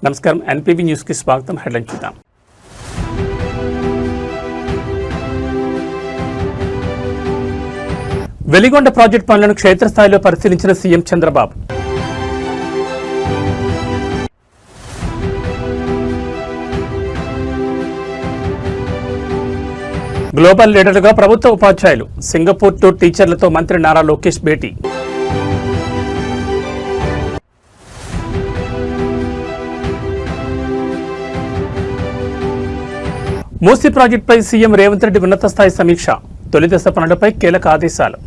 నమస్కారం NPV news కి స్వాగతం. హెడ్లైన్ చూద్దాం. వెలిగొండ ప్రాజెక్టు పనులను క్షేత్రస్థాయిలో పరిశీలించిన సీఎం చంద్రబాబు. గ్లోబల్ లీడర్లుగా ప్రభుత్వ ఉపాధ్యాయులు. సింగపూర్ టూర్ టీచర్లతో మంత్రి నారా లోకేష్ భేటీ. మూసీ ప్రాజెక్టుపై సీఎం రేవంత్ రెడ్డి ఉన్నత స్థాయి సమీక్ష. తొలి దశ పనులపై కీలక ఆదేశాలు.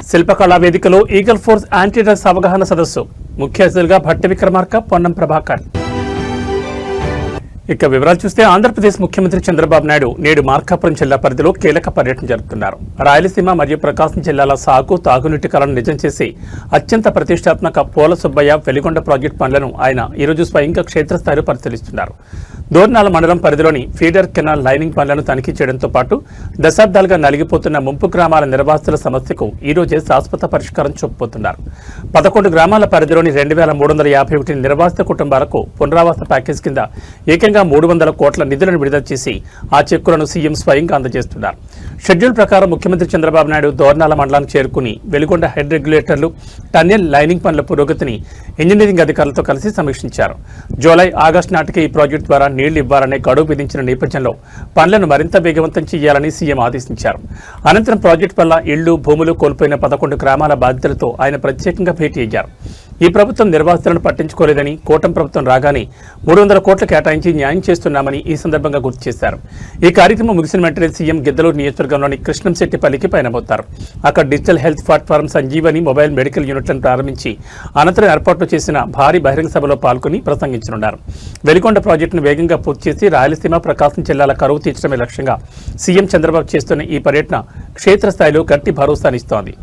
శిల్పకళా వేదికలో ఈగల్ ఫోర్స్ యాంటీ డ్రగ్స్ అవగాహన సదస్సు. ముఖ్య అతిథులుగా భట్టి విక్రమార్క, పొన్నం ప్రభాకర్. ఇక వివరాలు చూస్తే ఆంధ్రప్రదేశ్ ముఖ్యమంత్రి చంద్రబాబు నాయుడు నేడు మార్కాపురం జిల్లా పరిధిలో కీలక పర్యటన జరుపుతున్నారు. రాయలసీమ మరియు ప్రకాశం జిల్లాల సాగు తాగునీటి కలను నిజం చేసి అత్యంత ప్రతిష్టాత్మక పోల సుబ్బయ్య వెలిగొండ ప్రాజెక్టు పనులను ఆయన ఈరోజు స్వయంగా క్షేత్రస్థాయిలో పరిశీలిస్తున్నారు. దోర్నాల మండలం పరిధిలోని ఫీడర్ కెనాల్ లైనింగ్ పనులను తనిఖీ చేయడంతో పాటు దశాబ్దాలుగా నలిగిపోతున్న ముంపు గ్రామాల నిర్వాసితుల సమస్యకు ఈరోజే శాశ్వత పరిష్కారం చూపబోతున్నారు. 11 గ్రామాల పరిధిలోని 2351 నిర్వాసిత కుటుంబాలకు పునరావాస ప్యాకేజ్ కింద ఏకంగా 300 కోట్ల నిధులను విడుదల చేసి ఆ చెక్కులను సీఎం స్వయంగా అందజేస్తున్నారు. షెడ్యూల్ ప్రకారం ముఖ్యమంత్రి చంద్రబాబు నాయుడు దోర్నాల మండలానికి చేరుకుని వెలిగొండ హెడ్ రెగ్యులేటర్లు, టన్నెల్ లైనింగ్ పనుల పురోగతిని ఇంజనీరింగ్ అధికారులతో కలిసి సమీక్షించారు. జూలై, ఆగస్టు నాటికి ఈ ప్రాజెక్టు ద్వారా నీళ్లు ఇవ్వాలనే గడువు విధించిన నేపథ్యంలో పనులను మరింత వేగవంతం చేయాలని సీఎం ఆదేశించారు. అనంతరం ప్రాజెక్టు వల్ల ఇళ్లు, భూములు కోల్పోయిన 11 గ్రామాల బాధితులతో ఆయన ప్రత్యేకంగా భేటీ అయ్యారు. ఈ ప్రభుత్వం నిర్వాసితులను పట్టించుకోలేదని, కూటమి ప్రభుత్వం రాగానే 300 కోట్లు కేటాయించి న్యాయం చేస్తున్నామని ఈ సందర్భంగా గుర్తు చేశారు. ఈ కార్యక్రమం ముగిసిన వెంటనే సీఎం గిద్దలూరు నియోజకవర్గంలోని కృష్ణంశెట్టిపల్లికి పయనమవుతారు. అక్కడ digital health platform Sanjeevani mobile medical యూనిట్లను ప్రారంభించి అనంతరం ఏర్పాట్లు చేసిన భారీ బహిరంగ సభలో పాల్గొని ప్రసంగించనున్నారు. వెలిగొండ ప్రాజెక్టును వేగంగా పూర్తి చేసి రాయలసీమ, ప్రకాశం జిల్లాల కరువు తీర్చడమే లక్ష్యంగా సీఎం చంద్రబాబు చేస్తున్న ఈ పర్యటన క్షేత్రస్థాయిలో గట్టి భరోసానిస్తోంది.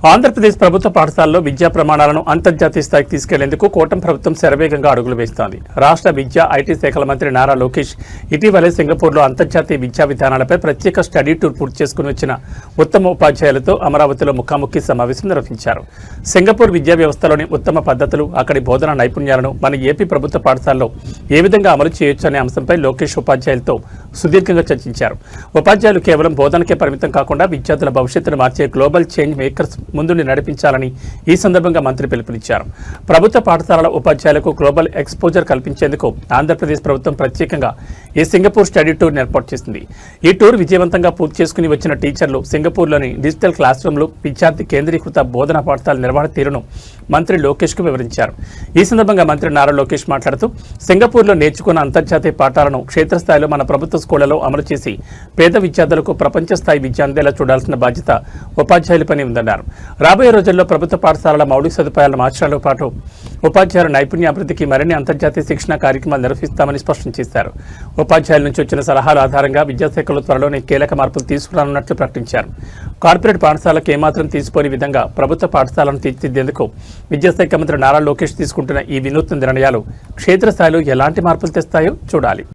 ఆంధ్రప్రదేశ్ ప్రభుత్వ పాఠశాలలో విద్యా ప్రమాణాలను అంతర్జాతీయ స్థాయికి తీసుకెళ్లేందుకు కూటమి ప్రభుత్వం శరవేగంగా అడుగులు వేస్తోంది. రాష్ట్ర విద్యా, ఐటీ శాఖల మంత్రి నారా లోకేష్ ఇటీవలే సింగపూర్లో అంతర్జాతీయ విద్యా విధానాలపై ప్రత్యేక స్టడీ టూర్ పూర్తి చేసుకుని వచ్చిన ఉత్తమ ఉపాధ్యాయులతో అమరావతిలో ముఖాముఖి సమావేశం నిర్వహించారు. సింగపూర్ విద్యా వ్యవస్థలోని ఉత్తమ పద్ధతులు, అక్కడి బోధనా నైపుణ్యాలను మన ఏపీ ప్రభుత్వ పాఠశాలలో ఏ విధంగా అమలు చేయొచ్చు అనే అంశంపై లోకేష్ ఉపాధ్యాయులతో సుదీర్ఘంగా చర్చించారు. ఉపాధ్యాయులు కేవలం బోధనకే పరిమితం కాకుండా విద్యార్థుల భవిష్యత్తును మార్చే గ్లోబల్ చేంజ్ మేకర్స్ ముందుని నడిపించాలని ఈ సందర్భంగా మంత్రి పిలుపునిచ్చారు. ప్రభుత్వ పాఠశాలల ఉపాధ్యాయులకు గ్లోబల్ ఎక్స్పోజర్ కల్పించేందుకు ఆంధ్రప్రదేశ్ ప్రభుత్వం ప్రత్యేకంగా ఈ సింగపూర్ స్టడీ టూర్ ఏర్పాటు చేసింది. ఈ టూర్ విజయవంతంగా పూర్తి చేసుకుని వచ్చిన టీచర్లు సింగపూర్లోని డిజిటల్ క్లాస్ రూమ్లు, విద్యార్థి కేంద్రీకృత బోధనా పాఠశాల నిర్వహణ తీరును మంత్రి లోకేష్కు వివరించారు. ఈ సందర్భంగా మంత్రి నారా లోకేష్ మాట్లాడుతూ సింగపూర్లో నేర్చుకున్న అంతర్జాతీయ పాఠాలను క్షేత్రస్థాయిలో మన ప్రభుత్వ స్కూళ్లలో అమలు చేసి పేద విద్యార్థులకు ప్రపంచ స్థాయి విద్య అందేలా చూడాల్సిన బాధ్యత ఉపాధ్యాయులపైనే ఉందన్నారు. రాబోయే రోజుల్లో ప్రభుత్వ పాఠశాలల మౌలిక సదుపాయాలను మార్చడంతో పాటు ఉపాధ్యాయుల నైపుణ్యాభివృద్ధికి మరిన్ని అంతర్జాతీయ శిక్షణ కార్యక్రమాలు నిర్వహిస్తామని స్పష్టం చేశారు. ఉపాధ్యాయుల నుంచి వచ్చిన సలహాల ఆధారంగా విద్యాశాఖలో త్వరలోనే కీలక మార్పులు తీసుకురానున్నట్లు ప్రకటించారు. కార్పొరేట్ పాఠశాలకు ఏమాత్రం తీసిపోని విధంగా ప్రభుత్వ పాఠశాలను తీర్చిదిద్దేందుకు విద్యాశాఖ మంత్రి నారా లోకేష్ తీసుకుంటున్న ఈ వినూత్న నిర్ణయాలు క్షేత్రస్థాయిలో ఎలాంటి మార్పులు తెస్తాయో చూడాలి.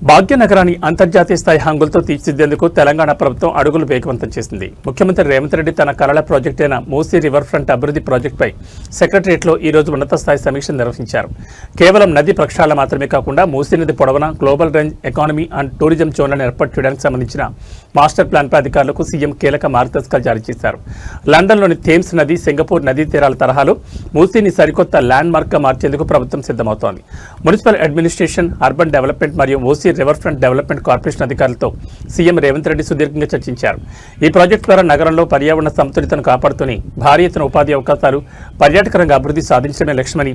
భాగ్యనగరాన్ని అంతర్జాతీయ స్థాయి హంగులతో తీర్చిదిద్దేందుకు తెలంగాణ ప్రభుత్వం అడుగులు వేగవంతం చేసింది. ముఖ్యమంత్రి రేవంత్ రెడ్డి తన కలల ప్రాజెక్టు అయిన మూసీ రివర్ ఫ్రంట్ అభివృద్ధి ప్రాజెక్టుపై సెక్రటరియట్లో ఈ రోజు ఉన్నత స్థాయి సమీక్ష నిర్వహించారు. కేవలం నది ప్రక్షాళన మాత్రమే కాకుండా మూసీ నది పొడవున global range economy and tourism జోన్లను ఏర్పాటు చేయడానికి సంబంధించిన మాస్టర్ ప్లాన్పై అధికారులకు సీఎం కీలక మార్గదర్శకాలు జారీ చేశారు. లండన్లోని థేమ్స్ నది, సింగపూర్ నదీ తీరాల తరహాలో మూసీని సరికొత్త ల్యాండ్ మార్క్గా మార్చేందుకు ప్రభుత్వం సిద్ధమవుతోంది. మున్సిపల్ అడ్మినిస్ట్రేషన్, అర్బన్ డెవలప్మెంట్ మరియు Musi river front development corporation అధికారులతో సీఎం రేవంత్ రెడ్డి సుదీర్ఘంగా చర్చించారు. ఈ ప్రాజెక్టు ద్వారా నగరంలో పర్యావరణ సమతుల్యతను కాపాడుతూనే భారీ ఎత్తున ఉపాధి అవకాశాలు, పర్యాటక రంగ అభివృద్ధి సాధించడమే లక్ష్యమని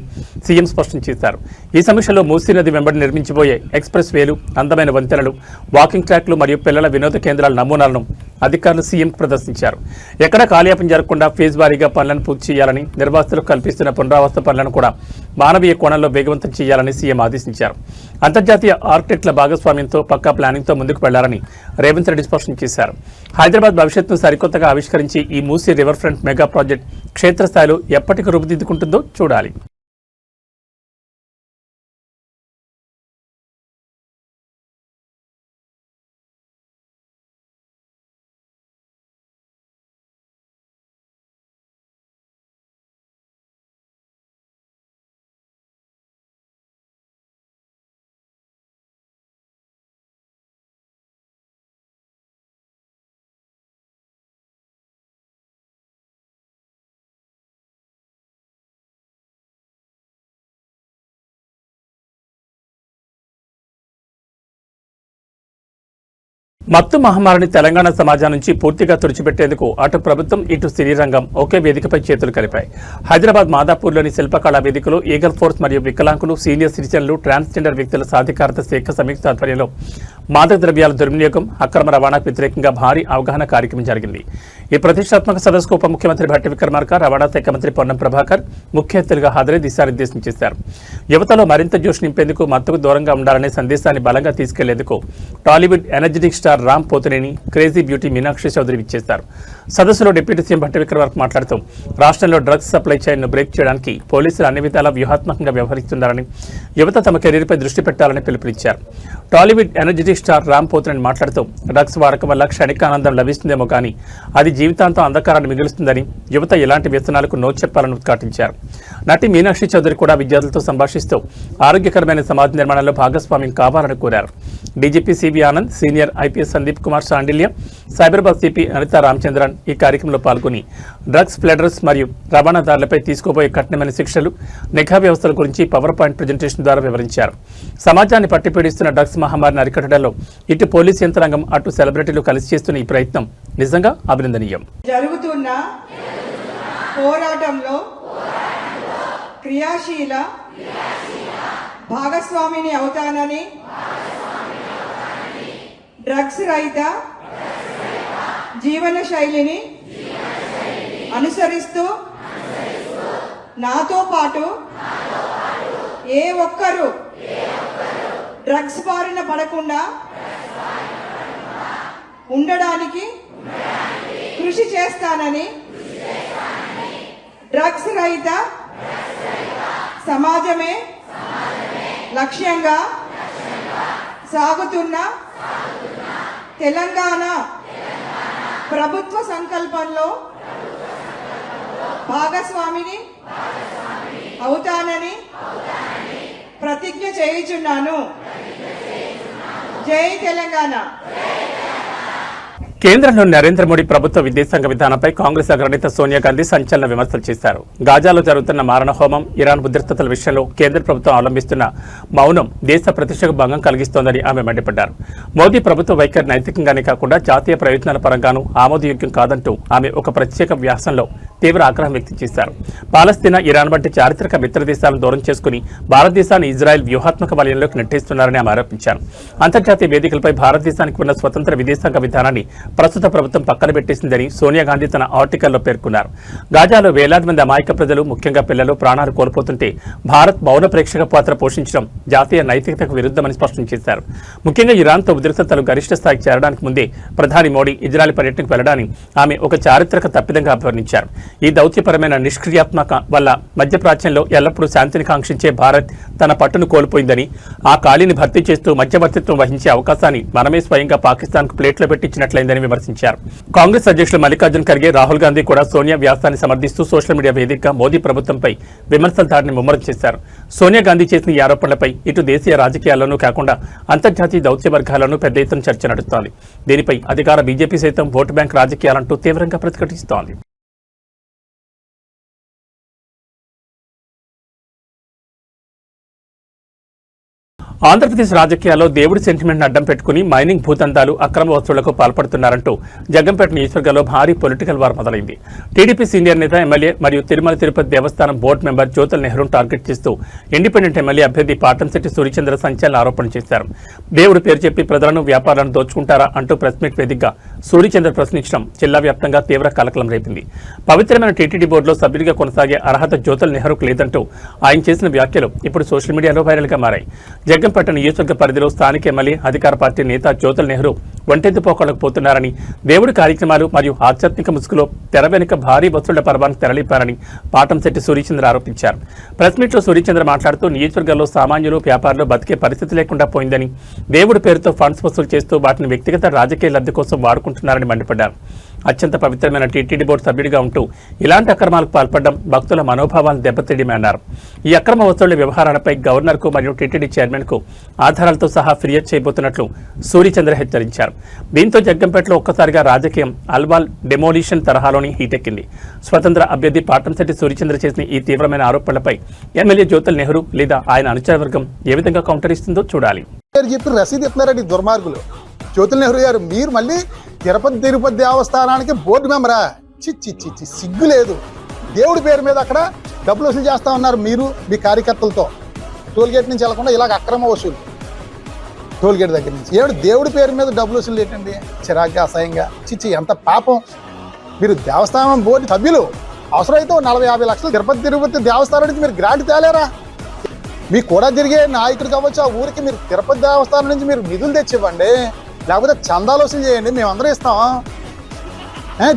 సీఎం స్పష్టం చేశారు. ఈ సమీక్షలో మూసీ నది వెంబడి నిర్మించబోయే ఎక్స్ప్రెస్ వేలు, అందమైన వంతెనలు, వాకింగ్ ట్రాక్లు మరియు పిల్లల వినోద కేంద్రాల నమూనాలను అధికారులు సీఎం ప్రదర్శించారు. ఎక్కడ కాలయాపన జరగకుండా ఫేజ్ వారీగా పనులను పూర్తి చేయాలని, నిర్వాసితులకు కల్పిస్తున్న పునరావాస పనులను కూడా మానవీయ కోణంలో వేగవంతం చేయాలని సీఎం ఆదేశించారు. అంతర్జాతీయ ఆర్కిటెక్టుల భాగస్వామ్యంతో పక్కా ప్లానింగ్తో ముందుకు వెళ్లాలని రేవంత్ రెడ్డి స్పష్టం చేశారు. హైదరాబాద్ భవిష్యత్తును సరికొత్తగా ఆవిష్కరించి ఈ Musi river front mega project క్షేత్రస్థాయిలో ఎప్పటికి రూపుదిద్దుకుంటుందో చూడాలి. మత్తు మహమ్మారిని తెలంగాణ సమాజం నుంచి పూర్తిగా తుడిచిపెట్టేందుకు అటు ప్రభుత్వం, ఇటు సినీ రంగం ఒకే వేదికపై చేతులు కలిపాయి. హైదరాబాద్ మాదాపూర్లోని శిల్పకళా వేదికలో ఈగల్ ఫోర్స్ మరియు వికలాంగులు, సీనియర్ సిటిజన్లు, ట్రాన్స్జెండర్ వ్యక్తుల సాధికారత శాఖ సంయుక్త ఆధ్వర్యంలో మాదక ద్రవ్యాల దుర్వినియోగం, అక్రమ రవాణాకు వ్యతిరేకంగా భారీ అవగాహన కార్యక్రమం జరిగింది. ఈ ప్రతిష్టాత్మక సదస్సుకు ఉప ముఖ్యమంత్రి భట్టి విక్రమార్క, రవాణా శాఖ మంత్రి పొన్నం ప్రభాకర్ ముఖ్య అతిథులుగా హాజరై దిశానిర్దేశం చేశారు. యువతలో మరింత జోష్ నింపేందుకు, మత్తుకు దూరంగా ఉండాలనే సందేశాన్ని బలంగా తీసుకెళ్లేందుకు Tollywood energetic star Ram Pothineni, crazy beauty Meenakshi Chaudhary ఇచ్చేశారు. సదస్సులో డిప్యూటీ సీఎం భట్టి విక్రమార్క మాట్లాడుతూ రాష్ట్రంలో డ్రగ్స్ సప్లై చైన్ను బ్రేక్ చేయడానికి పోలీసులు అన్ని విధాలా వ్యూహాత్మకంగా వ్యవహరిస్తున్నారని, యువత తమ కెరీర్పై దృష్టి పెట్టాలని పిలుపునిచ్చారు. టాలీవుడ్ ఎనర్జెటిక్ స్టార్ రామ్ పోతినేని మాట్లాడుతూ డ్రగ్స్ వాడకం వల్ల క్షణిక ఆనందం లభిస్తుందేమో కానీ అది జీవితాంతం అంధకారాన్ని మిగులుస్తుందని, యువత ఎలాంటి వ్యసనాలకు నో చెప్పాలని ఉద్ఘాటించారు. నటి మీనాక్షి చౌదరి కూడా విద్యార్థులతో సంభాషిస్తూ ఆరోగ్యకరమైన సమాజ నిర్మాణంలో భాగస్వామ్యం కావాలని కోరారు. DGP CB Anand, senior IPS Sandeep Kumar Shandilya, Cyberabad CP Anitha Ramachandran ఈ కార్యక్రమంలో పాల్గొని డ్రగ్స్ ప్లెడర్స్ మరియు రవాణాదారులపై తీసుకోబోయే కఠినమైన శిక్షలు, నిఘా వ్యవస్థల గురించి పవర్ పాయింట్ ప్రజెంటేషన్ ద్వారా వివరించారు. సమాజాన్ని పట్టిపీడిస్తున్న డ్రగ్స్ మహమ్మారిని అరికట్టడంలో ఇటు పోలీసు యంత్రాంగం, అటు సెలబ్రిటీలు కలిసి చేస్తున్న ఈ ప్రయత్నం నిజంగా అభినందనీయం. జరుగుతున్న పోరాటంలో క్రియాశీల భాగస్వామిని అవుతానని, డ్రగ్స్ రహిత జీవన శైలిని అనుసరిస్తూ నాతో పాటు ఏ ఒక్కరూ డ్రగ్స్ బారిన పడకుండా ఉండడానికి కృషి చేస్తానని, డ్రగ్స్ రహిత సమాజమే లక్ష్యంగా సాగుతున్న తెలంగాణ ప్రభుత్వ సంకల్పంలో భాగస్వామిని అవుతానని ప్రతిజ్ఞ చేయుచున్నాను. జై తెలంగాణ. కేంద్రంలో నరేంద్ర మోడీ ప్రభుత్వ విదేశాంగ విధానంపై కాంగ్రెస్ అగ్రనేత సోనియా గాంధీ సంచలన విమర్శలు చేశారు. గాజాలో జరుగుతున్న మారణ హోమం, ఇరాన్ ఉద్రిక్తతల విషయంలో కేంద్ర ప్రభుత్వం అవలంబిస్తున్న మౌనం దేశ ప్రతిష్టకు భంగం కలిగిస్తోందని ఆమె మండిపడ్డారు. మోదీ ప్రభుత్వ వైఖరి నైతికంగానే కాకుండా జాతీయ ప్రయోజనాల పరంగానూ ఆమోదయోగ్యం కాదంటూ ఆమె ఒక ప్రత్యేక వ్యాసంలో తీవ్ర ఆగ్రహం వ్యక్తం చేశారు. పాలస్తీనా, ఇరాన్ వంటి చారిత్రక మిత్ర దేశాలను దూరం చేసుకుని భారతదేశాన్ని ఇజ్రాయెల్ వ్యూహాత్మక వలయంలోకి నెట్టేస్తున్నారని ఆమె ఆరోపించారు. అంతర్జాతీయ వేదికలపై భారతదేశానికి ఉన్న స్వతంత్ర విదేశాంగ విధానాన్ని ప్రస్తుత ప్రభుత్వం పక్కన పెట్టేసిందని సోనియా గాంధీ తన ఆర్టికల్లో పేర్కొన్నారు. గాజాలో వేలాది మంది అమాయక ప్రజలు, ముఖ్యంగా పిల్లలు ప్రాణాలు కోల్పోతుంటే భారత్ మౌన ప్రేక్షక పాత్ర పోషించడం జాతీయ నైతికతకు విరుద్ధమని స్పష్టం చేశారు. ముఖ్యంగా ఇరాన్తో ఉద్రిక్తతలు గరిష్ట స్థాయికి చేరడానికి ముందే ప్రధాని మోడీ ఇజ్రాయెల్ పర్యటనకు వెళ్లడాన్ని ఆమె ఒక చారిత్రక తప్పిదంగా అభివర్ణించారు. ఈ దౌత్యపరమైన నిష్క్రియాత్మక వల్ల మధ్యప్రాచ్యంలో ఎల్లప్పుడూ శాంతిని కాంక్షించే భారత్ తన పట్టును కోల్పోయిందని, ఆ ఖాళీని భర్తీ చేస్తూ మధ్యవర్తిత్వం వహించే అవకాశాన్ని మనమే స్వయంగా పాకిస్తాన్కు ప్లేట్లో పెట్టించినట్లయిందని విమర్శించారు. కాంగ్రెస్ అధ్యక్షులు మల్లికార్జున్ ఖర్గే, రాహుల్ గాంధీ కూడా సోనియా వ్యాసాన్ని సమర్థిస్తూ సోషల్ మీడియా వేదికగా మోదీ ప్రభుత్వంపై విమర్శల దాడిని ముమ్మరం చేశారు. సోనియా గాంధీ చేసిన ఈ ఆరోపణలపై ఇటు దేశీయ రాజకీయాల్లోనూ కాకుండా అంతర్జాతీయ దౌత్య వర్గాల్లోనూ పెద్ద ఎత్తున చర్చ నడుస్తోంది. దీనిపై అధికార బీజేపీ సైతం ఓటు బ్యాంక్ రాజకీయాలంటూ తీవ్రంగా ప్రతిఘటిస్తోంది. ఆంధ్రప్రదేశ్ రాజకీయాల్లో దేవుడి సెంటిమెంట్ అడ్డం పెట్టుకుని మైనింగ్ భూదందాలు, అక్రమ వసూళ్లకు పాల్పడుతున్నారంటూ జగ్గంపేట నియోజకవర్గంలో భారీ పొలిటికల్ వార్ మొదలైంది. టీడీపీ సీనియర్ నేత, ఎమ్మెల్యే మరియు తిరుమల తిరుపతి దేవస్థానం బోర్డు మెంబర్ జ్యోతుల్ నెహ్రూను టార్గెట్ చేస్తూ ఇండిపెండెంట్ ఎమ్మెల్యే అభ్యర్థి పాటంశెట్టి సూర్యచంద్ర సంచలన ఆరోపణలు చేశారు. దేవుడి పేరు చెప్పి ప్రజలను, వ్యాపారాలను దోచుకుంటారా అంటూ ప్రెస్ మీట్ వేదికగా సూర్యచంద్ర ప్రశ్నించడం జిల్లా వ్యాప్తంగా తీవ్ర కలకలం రేపింది. పవిత్రమైన టీటీడీ బోర్డులో సభ్యుడిగా కొనసాగే అర్హత జ్యోతుల్ నెహ్రూకు లేదంటూ ఆయన చేసిన వ్యాఖ్యలు ఇప్పుడు సోషల్ మీడియాలో వైరల్గా మారాయి. జగ్గంపేట నియోజకవర్గ పరిధిలో స్థానిక ఎమ్మెల్యే, అధికార పార్టీ నేత జ్యోతుల్ నెహ్రూ ఒంటెద్దు పోకలకు పోతున్నారని, దేవుడి కార్యక్రమాలు మరియు ఆధ్యాత్మిక ముసుగులో తెర వెనుక భారీ వసూళ్ల పర్వానికి తెరలిపారని పాటంశెట్టి సూర్యచంద్ర ఆరోపించారు. ప్రెస్ మీట్లో సూర్యచంద్ర మాట్లాడుతూ నియోజకవర్గంలో సామాన్యులు, వ్యాపారులు బతికే పరిస్థితి లేకుండా పోయిందని, దేవుడి పేరుతో ఫండ్స్ వసూలు చేస్తూ వాటిని వ్యక్తిగత రాజకీయ లబ్ధి కోసం వాడుకుంటున్నారని మండిపడ్డారు. అత్యంత పవిత్రమైన టీటీడీ బోర్డు సభ్యుడిగా ఉంటూ ఇలాంటి అక్రమాలకు పాల్పడడం భక్తుల మనోభావాలను దెబ్బతీయడమే అన్నారు. ఈ అక్రమ వసూళ్ల వ్యవహారాలపై గవర్నర్కు మరియు టీటీడీ చైర్మన్కు ఆధారాలతో సహా ఫిర్యాదు చేయబోతున్నట్లు సూర్యచంద్ర హెచ్చరించారు. దీంతో జగ్గంపేటలో ఒక్కసారిగా రాజకీయం అల్వాల్ డెమోలిషన్ తరహాలోని హీటెక్కింది. స్వతంత్ర అభ్యర్థి పాటంశెట్టి సూర్యచంద్ర చేసిన ఈ తీవ్రమైన ఆరోపణలపై ఎమ్మెల్యే జ్యోతుల్ నెహ్రూ లేదా ఆయన అనుచర వర్గం ఏ విధంగా కౌంటర్ ఇస్తుందో చూడాలి. జ్యోతుల్ నెహ్రూ గారు, మీరు మళ్ళీ తిరుపతి దేవస్థానానికి బోర్డు మెంబరా? చిచ్చి సిగ్గు లేదు. దేవుడి పేరు మీద అక్కడ డబ్బులు వసూలు చేస్తా ఉన్నారు మీరు మీ కార్యకర్తలతో. టోల్గేట్ నుంచి వెళ్లకుండా ఇలాగ అక్రమ వసూలు టోల్గేట్ దగ్గర నుంచి. దేవుడి పేరు మీద డబ్బులు వసూలు ఏంటండి? చిరాగ్గా, అసహ్యంగా. చిచ్చి ఎంత పాపం. మీరు దేవస్థానం బోర్డు సభ్యులు, అవసరమైతే 40-50 లక్షలు తిరుపతి దేవస్థానానికి మీరు గ్రాంట్ తేలేరా? మీకు కూడా తిరిగే నాయకుడు కావచ్చు ఆ ఊరికి మీరు తిరుపతి దేవస్థానం నుంచి మీరు నిధులు తెచ్చివ్వండి, లేకపోతే చందాలు వసూలు చేయండి, మేమందరం ఇస్తాం.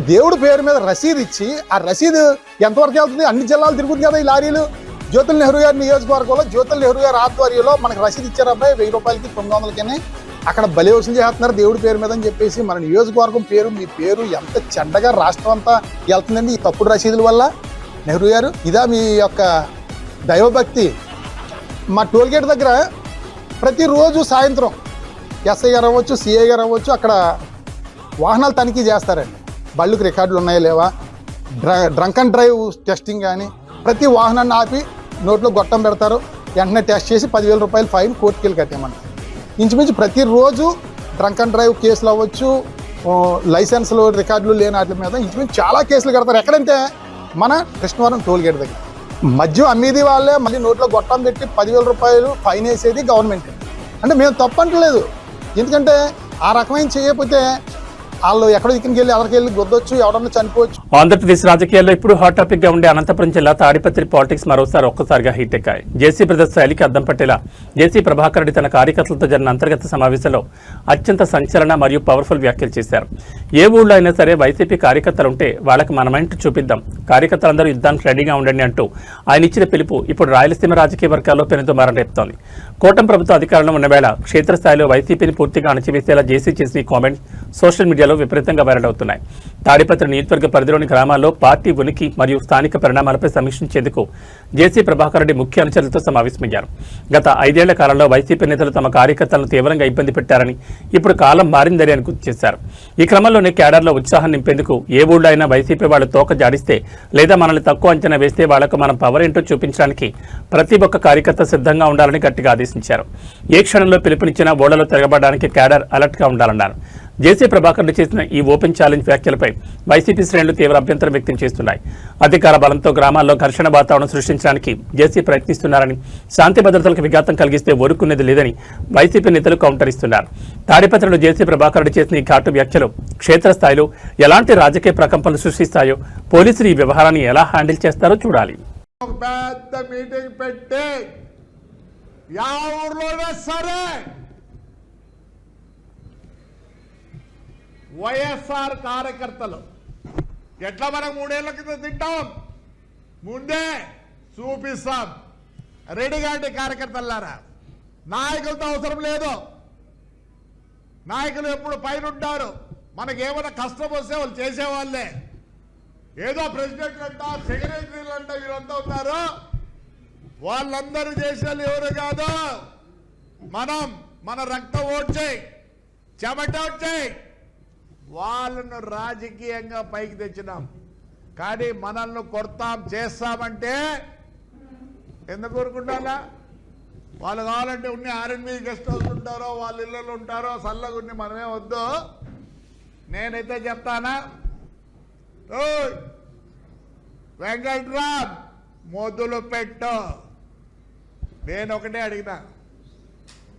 దేవుడి పేరు మీద రసీదు ఇచ్చి ఆ రసీదు ఎంతవరకు వెళ్తుంది? అన్ని జిల్లాలు తిరుగుతుంది కదా ఈ లారీలు. జ్యోతుల్ నెహ్రూ గారి నియోజకవర్గంలో జ్యోతుల్ నెహ్రూ గారి ఆధ్వర్యంలో మనకు రసీదు ఇచ్చారు అబ్బాయి, 1000 రూపాయలకి 900కి అక్కడ బలి వసూలు చేస్తున్నారు దేవుడి పేరు మీద అని చెప్పేసి. మన నియోజకవర్గం పేరు, మీ పేరు ఎంత చెడ్డగా రాష్ట్రం అంతా వెళ్తుందండి ఈ తప్పుడు రసీదుల వల్ల. నెహ్రూ గారు, ఇదా మీ యొక్క దైవభక్తి? మా టోల్గేట్ దగ్గర ప్రతిరోజు సాయంత్రం ఎస్ఐ గారు అవ్వచ్చు, సిఐ గారు అవ్వచ్చు, అక్కడ వాహనాలు తనిఖీ చేస్తారండి. బళ్ళుకి రికార్డులు ఉన్నాయా లేవా, డ్రంక్ అండ్ డ్రైవ్ టెస్టింగ్ కానీ, ప్రతి వాహనాన్ని ఆపి నోట్లో గొట్టం పెడతారు. వెంటనే టెస్ట్ చేసి 10,000 రూపాయలు ఫైన్ కోర్టుకి వెళ్ళి కట్టేయమంటారు. ఇంచుమించు ప్రతిరోజు డ్రంక్ అండ్ డ్రైవ్ కేసులు అవ్వచ్చు, లైసెన్స్లు రికార్డులు లేని వాటి మీద ఇంచుమించు చాలా కేసులు కడతారు. ఎక్కడంటే మన కృష్ణవరం టోల్గేట్ దగ్గర. మద్యం అమ్మేది వాళ్ళే, మళ్ళీ నోట్లో గొట్టం పెట్టి 10,000 రూపాయలు ఫైన్ వేసేది గవర్నమెంట్. అంటే మేము తప్పంటలేదు, ఎందుకంటే ఆ రకమైన చేయకపోతే వాళ్ళు ఎక్కడో ఇక్కడికి వెళ్ళి ఎవరికి వెళ్ళి గుద్దొచ్చు, ఎవరన్నా చనిపోవచ్చు. ఆంధ్రప్రదేశ్ రాజకీయాల్లో ఇప్పుడు హాట్ టాపిక్ గా ఉండే అనంతపురం జిల్లా తాడిపత్రి పాలిటిక్స్ మరోసారి ఒక్కసారిగా హీట్ ఎక్కాయి. జేసీ బ్రదర్స్ శైలికి అద్దం పట్టేలా జేసీ ప్రభాకర్ రెడ్డి తన కార్యకర్తలతో జరిగిన అంతర్గత సమావేశంలో అత్యంత సంచలన మరియు పవర్ఫుల్ వ్యాఖ్యలు చేశారు. ఏ ఊళ్ళో అయినా సరే వైసీపీ కార్యకర్తలు ఉంటే వాళ్ళకి మనమైంటూ చూపిద్దాం, కార్యకర్తలందరూ యుద్ధానికి రెడీగా ఉండండి అంటూ ఆయన ఇచ్చిన పిలుపు ఇప్పుడు రాయలసీమ రాజకీయ వర్గాల్లో పెనుదుమారం రేపుతోంది. కూటమి ప్రభుత్వ అధికారంలో ఉన్న వేళ క్షేత్రస్థాయిలో వైసీపీని పూర్తిగా అణచివేసేలా జేసీ చేసిన ఈ కామెంట్స్ సోషల్ మీడియాలో విపరీతంగా వైరల్ అవుతున్నాయి. తాడిపత్రి నియోజకవర్గ పరిధిలోని గ్రామాల్లో పార్టీ ఉనికి మరియు స్థానిక పరిణామాలపై సమీక్షించేందుకు జేసీ ప్రభాకర్ రెడ్డి ముఖ్య అనుచరులతో సమావేశమయ్యారు. గత 5 ఏళ్ల కాలంలో వైసీపీ నేతలు తమ కార్యకర్తలను తీవ్రంగా ఇబ్బంది పెట్టారని, ఇప్పుడు కాలం మారిందని అని గుర్తు చేశారు. ఈ క్రమంలోనే క్యాడర్లో ఉత్సాహం నింపేందుకు ఏ ఊళ్ళో అయినా వైసీపీ వాళ్ళు తోక జాడిస్తే లేదా మనల్ని తక్కువ అంచనా వేస్తే వాళ్లకు మనం పవర్ ఏంటో చూపించడానికి ప్రతి ఒక్క కార్యకర్త సిద్ధంగా ఉండాలని గట్టిగా ఆదేశించారు. ఏ క్షణంలో పిలుపునిచ్చినా ఓళ్లలో తిరగబడడానికి క్యాడర్ అలర్ట్గా ఉండాలన్నారు. జేసీ ప్రభాకర్ చేసిన ఈ ఓపెన్ ఛాలెంజ్ వ్యాఖ్యలపై వైసీపీ శ్రేణులు తీవ్ర అభ్యంతరం వ్యక్తం చేస్తున్నాయి. అధికార బలంతో గ్రామాల్లో ఘర్షణ వాతావరణం సృష్టించడానికి జేసీ ప్రయత్నిస్తున్నారని, శాంతి భద్రతలకు విఘాతం కలిగిస్తే ఊరుకునేది లేదని వైసీపీ నేతలు కౌంటర్ ఇస్తున్నారు. తాడిపత్రిలో జేసీ ప్రభాకర్ చేసిన ఈ ఘాటు వ్యాఖ్యలు క్షేత్రస్థాయిలో ఎలాంటి రాజకీయ ప్రకంపనలు సృష్టిస్తాయో, పోలీసులు ఈ వ్యవహారాన్ని ఎలా హ్యాండిల్ చేస్తారో చూడాలి. ఒక పెద్ద మీటింగ్ పెట్టి యా ఊర్లోనే సరే వైఎస్ఆర్ కార్యకర్తలు ఎట్లా మనం 3 ఏళ్ల కింద తింటాం, ముందే చూపిస్తాం. రెడీగా అంటే కార్యకర్తలారా, నాయకులతో అవసరం లేదు. నాయకులు ఎప్పుడు పైన ఉంటారు. మనకేమైనా కష్టం వస్తే వాళ్ళు చేసేవాళ్ళే. ఏదో ప్రెసిడెంట్ అంట, సెక్రటరీలు అంట, వీరంతా ఉన్నారు. వాళ్ళందరూ చేసేది ఎవరు కాదు. మన రక్తం ఓడ్చేయి, చెమట ఓడ్చేయి, వాళ్ళను రాజకీయంగా పైకి తెచ్చినాం. కానీ మనల్ని కొడతాం చేస్తామంటే ఎందుకు ఊరుకుంటారా? వాళ్ళు కావాలంటే ఉన్ని ఆర్ఎన్బి గెస్ట్ హౌస్ ఉంటారో, వాళ్ళ ఇళ్ళలో ఉంటారో, చల్లగున్ని మనమే వద్దు. నేనైతే చెప్తానా, వెంకట్రామ్ మొదలు పెట్టు. నేను ఒకటే అడిగినా,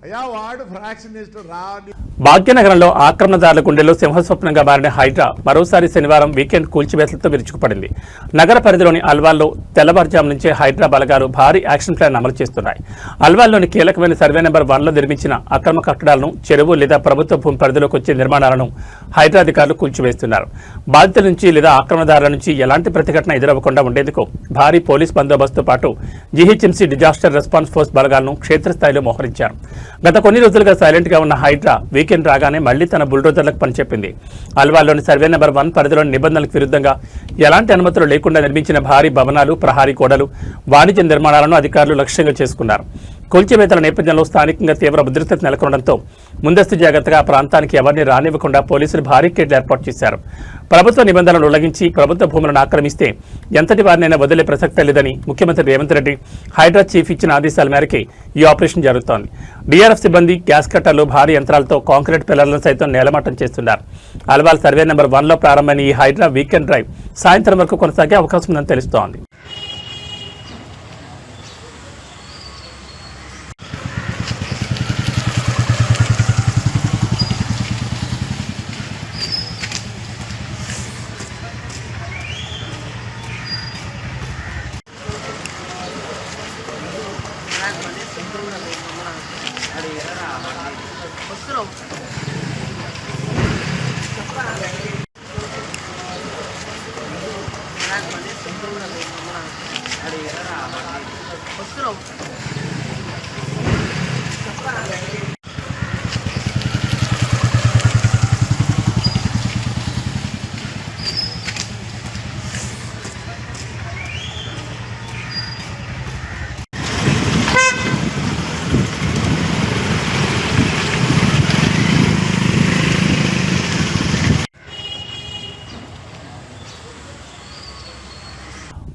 అయ్యా వాడు ఫ్రాక్షనిస్ట్ రాని. భాగ్యనగరంలో ఆక్రమణదారుల గుండెల్లో సింహస్వప్నంగా మారిన హైడ్రా మరోసారి శనివారం వీకెండ్ కూల్చివేతలతో విరుచుకుపడింది. నగర పరిధిలోని అల్వాల్లో తెల్లవారుజాము నుంచే హైడ్రా బలగాలు భారీ యాక్షన్ ప్లాన్ అమలు చేస్తున్నాయి. అల్వాల్లోని కీలకమైన సర్వే నెంబర్ 1లో నిర్మించిన అక్రమ కట్టడాలను, చెరువు లేదా ప్రభుత్వ భూమి పరిధిలోకి వచ్చే నిర్మాణాలను హైడ్రా అధికారులు కూల్చివేస్తున్నారు. బాధితుల నుంచి లేదా ఆక్రమణదారుల నుంచి ఎలాంటి ప్రతిఘటన ఎదురవ్వకుండా ఉండేందుకు భారీ పోలీస్ బందోబస్తుతో పాటు జీహెచ్ఎంసీ డిజాస్టర్ రెస్పాన్స్ ఫోర్స్ బలగాలను క్షేత్రస్థాయిలో మోహరించారు. గత కొన్ని రోజులుగా సైలెంట్ గా ఉన్న హైడ్రా వీకెండ్ రాగానే మళ్లీ తన బుల్డోజర్లకు పనిచెప్పింది. అల్వాల్లోని సర్వే నెంబర్ 1 పరిధిలోని నిబంధనలకు విరుద్ధంగా ఎలాంటి అనుమతులు లేకుండా నిర్మించిన భారీ భవనాలు, ప్రహారీ గోడలు, వాణిజ్య నిర్మాణాలను అధికారులు లక్ష్యంగా చేసుకున్నారు. కూల్చివేతల నేపథ్యంలో స్థానికంగా తీవ్ర భద్రత నెలకొనడంతో ముందస్తు జాగ్రత్తగా ఆ ప్రాంతానికి ఎవరిని రానివ్వకుండా పోలీసులు భారీకేడ్లు ఏర్పాటు చేశారు. ప్రభుత్వ నిబంధనలు ఉల్లంఘించి ప్రభుత్వ భూములను ఆక్రమిస్తే ఎంతటి వారినైనా వదిలే ప్రసక్తే లేదని ముఖ్యమంత్రి రేవంత్ రెడ్డి హైడ్రా చీఫ్ ఇచ్చిన ఆదేశాల మేరకే ఈ ఆపరేషన్ జరుగుతోంది. డీఆర్ఎఫ్ సిబ్బంది గ్యాస్ కట్టర్లు, భారీ యంత్రాలతో కాంక్రీట్ పిల్లర్లను సైతం నేలమట్టం చేస్తున్నారు. అల్వాల్ సర్వే నెంబర్ 1లో ప్రారంభమైన ఈ హైడ్రా వీకెండ్ డ్రైవ్ సాయంత్రం వరకు కొనసాగే అవకాశం ఉందని తెలుస్తోంది.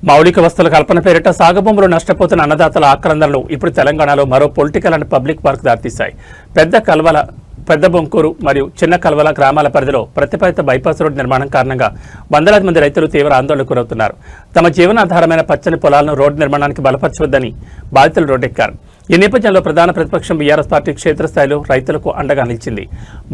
మౌలిక వస్తువుల కల్పన పేరిట సాగుభూములు నష్టపోతున్న అన్నదాతల ఆక్రందనలు ఇప్పుడు తెలంగాణలో మరో పొలిటికల్ అండ్ పబ్లిక్ పార్క్ దారితీశాయి. పెద్ద బొంకూరు మరియు చిన్న కల్వల గ్రామాల పరిధిలో ప్రతిపాదిత బైపాస్ రోడ్డు నిర్మాణం కారణంగా వందలాది మంది రైతులు తీవ్ర ఆందోళనకు గురవుతున్నారు. తమ జీవనాధారమైన పచ్చని పొలాలను రోడ్డు నిర్మాణానికి బలపరచవద్దని బాధితులు రోడ్డెక్కారు. ఈ నేపథ్యంలో ప్రధాన ప్రతిపక్షం బీఆర్ఎస్ పార్టీ క్షేత్రస్థాయిలో రైతులకు అండగా నిలిచింది.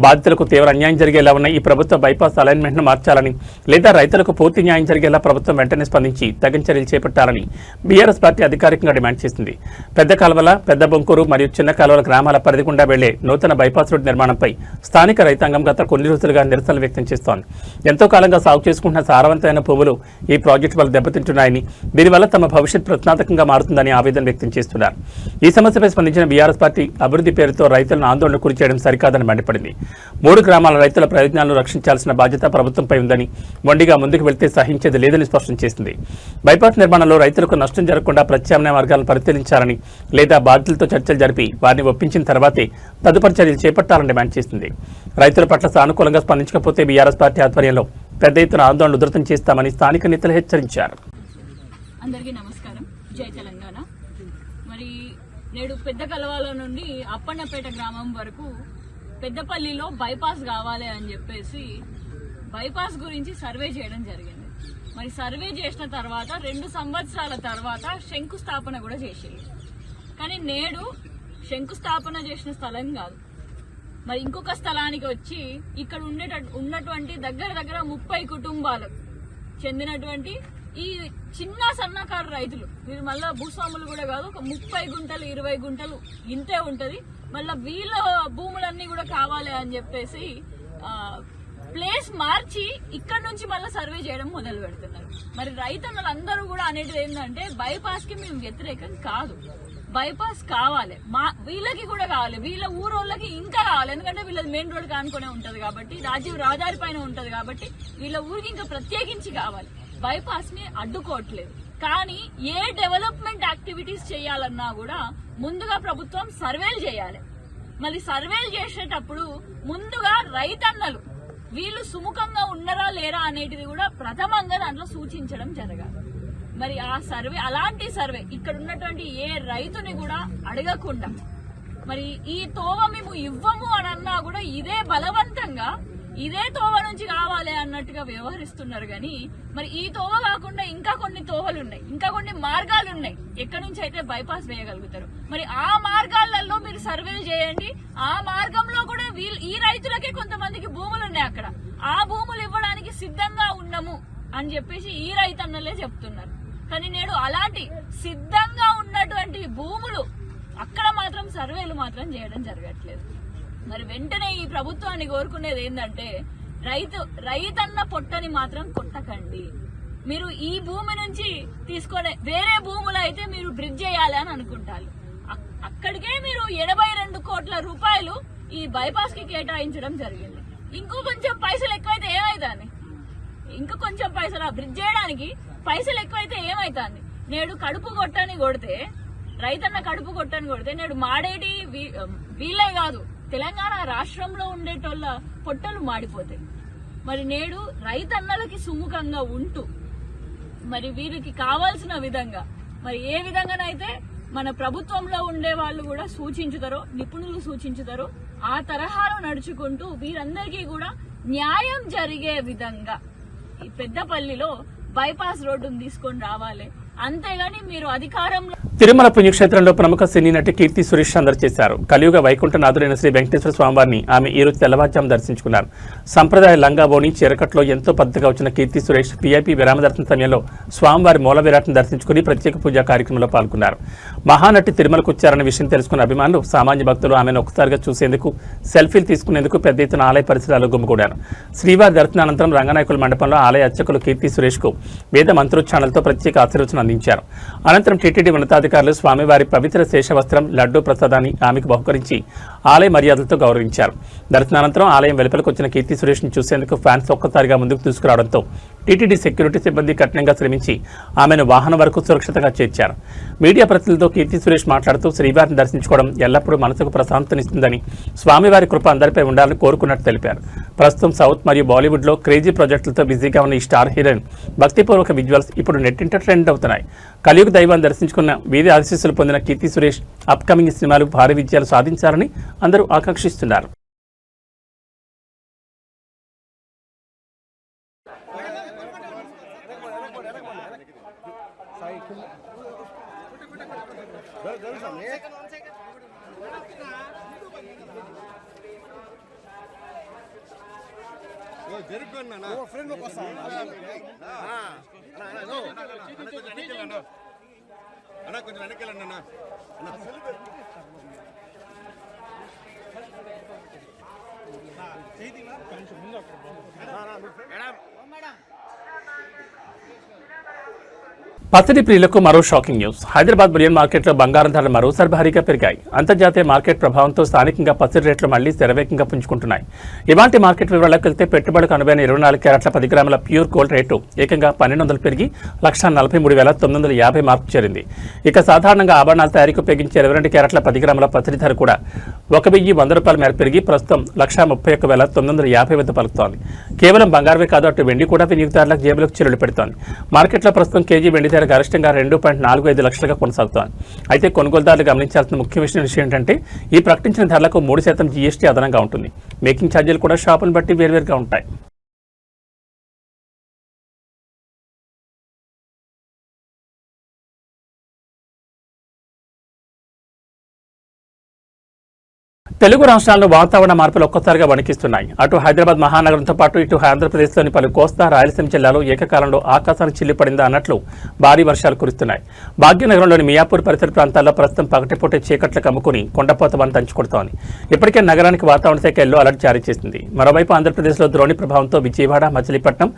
బాధితులకు తీవ్ర అన్యాయం జరిగేలా ఉన్న ఈ ప్రభుత్వ బైపాస్ అలైన్మెంట్ను మార్చాలని, లేదా రైతులకు పూర్తి న్యాయం జరిగేలా ప్రభుత్వం వెంటనే స్పందించి తగిన చర్యలు చేపట్టాలని బీఆర్ఎస్ పార్టీ అధికారికంగా డిమాండ్ చేసింది. పెద్ద కాల్వల, పెద్ద బొంకూరు మరియు చిన్న కాల్వల గ్రామాల పరిధి గుండా వెళ్లే నూతన బైపాస్ రోడ్డు నిర్మాణంపై స్థానిక రైతాంగం గత కొన్ని రోజులుగా నిరసనలు వ్యక్తం చేస్తోంది. ఎంతో కాలంగా సాగు చేసుకుంటున్న సారవంతమైన పువ్వులు ఈ ప్రాజెక్టు వల్ల దెబ్బతింటున్నాయని, దీనివల్ల తమ భవిష్యత్ ప్రశ్నార్థకంగా మారుతుందని ఆవేదన వ్యక్తం చేస్తున్నారు. ఈ సమస్యపై స్పందించిన బీఆర్ఎస్ పార్టీ అభివృద్ధి పేరుతో రైతులను ఆందోళన గురి చేయడం సరికాదని మండిపడింది. 3 గ్రామాల రైతుల ప్రయోజనాలను రక్షించాల్సిన బాధ్యత ప్రభుత్వంపై ఉందని, మొండిగా ముందుకు వెళ్తే సహించేది లేదని స్పష్టం చేసింది. బైపాస్ నిర్మాణంలో రైతులకు నష్టం జరగకుండా ప్రత్యామ్నాయ మార్గాలను పరిశీలించాలని, లేదా బాధ్యులతో చర్చలు జరిపి వారిని ఒప్పించిన తర్వాతే తదుపరి చర్యలు చేపట్టాలని డిమాండ్ చేసింది. రైతుల పట్ల సానుకూలంగా స్పందించకపోతే బీఆర్ఎస్ పార్టీ ఆధ్వర్యంలో పెద్ద ఎత్తున ఆందోళన ఉధృతం చేస్తామని స్థానిక నేతలు హెచ్చరించారు. అందరికీ నమస్కారం. జై తెలంగాణ. మరి నేడు పెద్ద కలవాల నుండి అప్పన్నపేట గ్రామం వరకు పెద్దపల్లిలో బైపాస్ కావాలి అని చెప్పేసి బైపాస్ గురించి సర్వే చేయడం జరిగింది. మరి సర్వే చేసిన తర్వాత 2 సంవత్సరాల తర్వాత శంకుస్థాపన కూడా చేసేది. కానీ నేడు శంకుస్థాపన చేసిన స్థలం కాదు, మరి ఇంకొక స్థలానికి వచ్చి ఇక్కడ ఉన్నటువంటి దగ్గర 30 కుటుంబాలకు చెందినటువంటి ఈ చిన్న సన్నకారు రైతులు, వీరు మళ్ళా భూస్వాములు కూడా కాదు, ఒక 30 గుంటలు 20 గుంటలు ఇంతే ఉంటది. మళ్ళా వీళ్ళ భూములన్నీ కూడా కావాలి అని చెప్పేసి ప్లేస్ మార్చి ఇక్కడ నుంచి మళ్ళీ సర్వే చేయడం మొదలు పెడుతున్నారు. మరి రైతన్నలందరూ కూడా అనేది ఏంటంటే బైపాస్ కి మేము వ్యతిరేకం కాదు, బైపాస్ కావాలి, వీళ్ళకి కూడా కావాలి, వీళ్ళ ఊరోళ్ళకి ఇంకా కావాలి. ఎందుకంటే వీళ్ళది మెయిన్ రోడ్ కానుకునే ఉంటది కాబట్టి, రాజీవ్ రహదారి పైన ఉంటది కాబట్టి వీళ్ళ ఊరికి ఇంకా ప్రత్యేకించి కావాలి. బైపాస్ ని అడ్డుకోవట్లేదు, కానీ ఏ డెవలప్మెంట్ యాక్టివిటీస్ చేయాలన్నా కూడా ముందుగా ప్రభుత్వం సర్వేలు చేయాలి. మళ్ళీ సర్వేలు చేసేటప్పుడు ముందుగా రైతన్నలు వీళ్ళు సుముఖంగా ఉన్నారా లేరా అనేటిది కూడా ప్రథమంగా దాంట్లో సూచించడం జరగాలి. మరి ఆ సర్వే, అలాంటి సర్వే ఇక్కడ ఉన్నటువంటి ఏ రైతుని కూడా అడగకుండా, మరి ఈ తోవ మేము ఇవ్వము అని అన్నా కూడా ఇదే బలవంతంగా ఇదే తోవ నుంచి కావాలి అన్నట్టుగా వ్యవహరిస్తున్నారు. కానీ మరి ఈ తోవ కాకుండా ఇంకా కొన్ని తోవలు ఉన్నాయి, ఇంకా కొన్ని మార్గాలు ఉన్నాయి ఎక్కడి నుంచి అయితే బైపాస్ వేయగలుగుతారు. మరి ఆ మార్గాలలో మీరు సర్వేలు చేయండి. ఆ మార్గంలో కూడా ఈ రైతులకే కొంతమందికి భూములు ఉన్నాయి, అక్కడ ఆ భూములు ఇవ్వడానికి సిద్ధంగా ఉన్నాము అని చెప్పేసి ఈ రైతన్నలే చెప్తున్నారు. కానీ నేడు అలాంటి సిద్ధంగా ఉన్నటువంటి భూములు అక్కడ మాత్రం సర్వేలు మాత్రం చేయడం జరగట్లేదు. మరి వెంటనే ఈ ప్రభుత్వాన్ని కోరుకునేది ఏంటంటే రైతన్న పొట్టని మాత్రం కొట్టకండి. మీరు ఈ భూమి నుంచి తీసుకునే వేరే భూములు అయితే మీరు బ్రిడ్జ్ చేయాలి అని అనుకుంటారు, అక్కడికే మీరు 82 కోట్ల రూపాయలు ఈ బైపాస్ కి కేటాయించడం జరిగింది. ఇంకో కొంచెం పైసలు ఎక్కువైతే ఏమైతుంది, ఇంకా కొంచెం పైసలు బ్రిడ్జ్ చేయడానికి పైసలు ఎక్కువైతే ఏమైతుంది. నేడు కడుపు కొట్టని కొడితే, రైతన్న కడుపు కొట్టని కొడితే నేడు మాడేటి వీళ్ళే కాదు, తెలంగాణ రాష్ట్రంలో ఉండేటోళ్ళ పొట్టలు మాడిపోతాయి. మరి నేడు రైతన్నలకి సుముఖంగా ఉంటూ మరి వీరికి కావాల్సిన విధంగా, మరి ఏ విధంగానైతే మన ప్రభుత్వంలో ఉండే వాళ్ళు కూడా సూచించుతారో, నిపుణులు సూచించుతారో ఆ తరహాలో నడుచుకుంటూ వీరందరికీ కూడా న్యాయం జరిగే విధంగా ఈ పెద్దపల్లిలో బైపాస్ రోడ్డును తీసుకొని రావాలి. అంతేగాని మీరు అధికారంలో తిరుమల పుణ్యక్షేత్రంలో ప్రముఖ సినీ నటి కీర్తి సురేష్ సందడి చేశారు. కలియుగ వైకుంఠనాథుడైన శ్రీ వెంకటేశ్వర స్వామివారిని ఆమె ఈ రోజు తెల్లవారుజాము దర్శించుకున్నారు. సంప్రదాయ లంగాబోని చీరకట్లో ఎంతో పద్ధతిగా వచ్చిన కీర్తి సురేష్ వీఐపీ విరామదర్శన సమయంలో స్వామివారి మూల విరాట్ను దర్శించుకుని ప్రత్యేక పూజా కార్యక్రమంలో పాల్గొన్నారు. మహానటి తిరుమలకు వచ్చారన్న విషయం తెలుసుకున్న అభిమానులు, సామాన్య భక్తులు ఆమెను ఒక్కసారిగా చూసేందుకు, సెల్ఫీలు తీసుకునేందుకు పెద్ద ఎత్తున ఆలయ పరిసరాల్లో గుమిగూడారు. శ్రీవారి దర్శనానంతరం రంగనాయకుల మండపంలో ఆలయ అర్చకులు కీర్తి సురేష్ కు వేద మంత్రోచ్చారణలతో ప్రత్యేక ఆశీర్వచనం అందించారు. అనంతరం టీటీడీ ఉన్నతాధికారులు స్వామివారి పవిత్ర శేషవస్త్రం, లడ్డూ ప్రసాదాన్ని ఆమెకు బహుకరించి ఆలయ మర్యాదలతో గౌరవించారు. దర్శనానంతరం ఆలయం వెలుపలకు వచ్చిన కీర్తి సురేష్ ను చూసేందుకు ఫ్యాన్స్ ఒక్కసారిగా ముందుకు తీసుకురావడంతో టీటీడీ సెక్యూరిటీ సిబ్బంది కఠినంగా శ్రమించి ఆమెను వాహనం వరకు సురక్షితంగా చేర్చారు. మీడియా ప్రతినిధులతో కీర్తి సురేష్ మాట్లాడుతూ శ్రీవారిని దర్శించుకోవడం ఎల్లప్పుడూ మనసుకు ప్రశాంతనిస్తుందని, స్వామివారి కృప అందరిపై ఉండాలని కోరుకున్నట్టు తెలిపారు. ప్రస్తుతం సౌత్ మరియు బాలీవుడ్ లో క్రేజీ ప్రాజెక్టులతో బిజీగా ఉన్న ఈ స్టార్ హీరోయిన్ భక్తిపూర్వక విజువల్స్ ఇప్పుడు నెట్టింట ట్రెండ్ అవుతున్నాయి. కలియుగ దైవాన్ని దర్శించుకున్న వీధి ఆశీస్సులు పొందిన కీర్తి సురేష్ అప్కమింగ్ సినిమాలు భారీ విజయాలు సాధించాలని అందరూ ఆకాంక్షిస్తున్నారు. పచ్చడి ప్రియులకు మరో షాకింగ్ న్యూస్. హైదరాబాద్ బులియన్ మార్కెట్లో బంగారం ధరలు మరోసారి భారీగా పెరిగాయి. అంతర్జాతీయ మార్కెట్ ప్రభావంతో స్థానికంగా పచ్చడి రేట్లు మళ్లీ శరవేగంగా పుంజుకుంటున్నాయి. ఇవాంటి మార్కెట్ వివరాలకు వెళ్తే పెట్టుబడులకు అనువైన 24 క్యారెట్ల 10 గ్రాముల ప్యూర్ గోల్డ్ రేటు ఏకంగా 1200 పెరిగి 1,43,950 మార్కు చేరింది. ఇక సాధారణంగా ఆభరణాల తయారీకి ఉపయోగించే 22 క్యారెట్ల 10 గ్రాముల పచ్చడి ధర కూడా 1,100 రూపాయల మేర పెరిగి ప్రస్తుతం 1,31,950 వద్ద పలుకుతోంది. కేవలం బంగారమే కాదు, అటు వెండి కూడా వినియోగదారులకు జేబులకు చిల్లులు పెడుతోంది. మార్కెట్లో ప్రస్తుతం కేజీ వెండి ధర గరిష్టంగా 2.45 లక్షలుగా కొనసాగుతోంది. అయితే కొనుగోలుదారులు గమనించాల్సిన ముఖ్య విషయం ఏంటంటే ఈ ప్రకటించిన ధరలకు 3% జీఎస్టీ అదనంగా ఉంటుంది. మేకింగ్ ఛార్జీలు కూడా షాపును బట్టి వేర్వేరుగా ఉంటాయి. తెలుగు రాష్ట్రాల్లో వాతావరణ మార్పులు ఒక్కసారిగా వణికిస్తున్నాయి. అటు హైదరాబాద్ మహానగరంతో పాటు ఇటు ఆంధ్రప్రదేశ్లోని పలు కోస్తా, రాయలసీమ జిల్లాలో ఏకకాలంలో ఆకాశానికి చిల్లిపడిందా అన్నట్లు భారీ వర్షాలు కురుస్తున్నాయి. భాగ్యనగరంలోని మియాపూర్ పరిసర ప్రాంతాల్లో ప్రస్తుతం పగటిపూట చీకట్లు కమ్ముకుని కొండపోత వాన దంచుకొడుతోంది. ఇప్పటికే నగరానికి వాతావరణ శాఖ ఎల్లో అలర్ట్ జారీ చేసింది. మరోవైపు ఆంధ్రప్రదేశ్లో ద్రోణి ప్రభావంతో విజయవాడ, మచిలీపట్నం,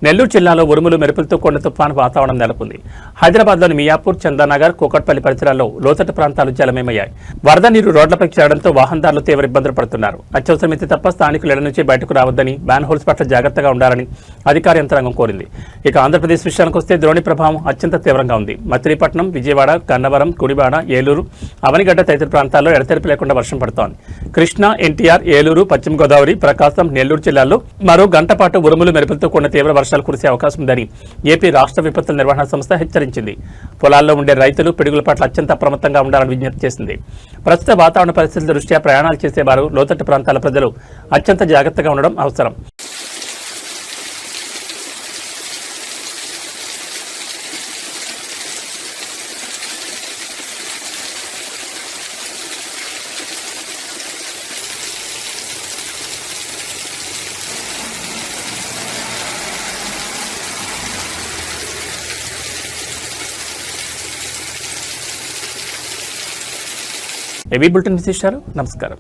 నెల్లూరు జిల్లాలో ఉరుములు మెరుపులతో కొండ తుఫాను వాతావరణం నెలకొంది. హైదరాబాద్లోని మియాపూర్, చందానగర్, కూకట్పల్లి పరిసరాల్లో లోతట్టు ప్రాంతాలు జలమయమయ్యాయి. వరద నీరు రోడ్లపై చేరడంతో వాహనదారులు తీవ్ర ఇబ్బందులు పడుతున్నారు. అత్యవసరమైతే తప్ప స్థానికులు ఇళ్ల నుంచి బయటకు రావద్దని, మ్యాన్ హోల్స్ పట్ల జాగ్రత్తగా ఉండాలని అధికార యంత్రాంగం కోరింది. ఇక ఆంధ్రప్రదేశ్ విషయానికి వస్తే ద్రోణి ప్రభావం అత్యంత తీవ్రంగా ఉంది. మచిలీపట్నం, విజయవాడ, గన్నవరం, గుడివాడ, ఏలూరు, అవనిగడ్డ తదితర ప్రాంతాల్లో ఎడతెరిపి లేకుండా వర్షం పడుతోంది. కృష్ణా, ఎన్టీఆర్, ఏలూరు, పశ్చిమ గోదావరి, ప్రకాశం, నెల్లూరు జిల్లాల్లో మరో గంట పాటు ఉరుములు మెరుపులతో కూడిన తీవ్ర వర్షాలు కురిసే అవకాశం ఉందని ఏపీ రాష్ట్ర విపత్తుల నిర్వహణ సంస్థ హెచ్చరించింది. పొలాల్లో ఉండే రైతులు పిడుగుల పట్ల అత్యంత అప్రమత్తంగా ఉండాలని విజ్ఞప్తి చేసింది. ప్రస్తుత వాతావరణ పరిస్థితుల దృష్ట్యా ప్రయాణాలు చేసేవారు, లోతట్టు ప్రాంతాల ప్రజలు అత్యంత జాగ్రత్తగా ఉండడం అవసరం. ఏబీ బులెటిన్ విశేషాలు. నమస్కారం.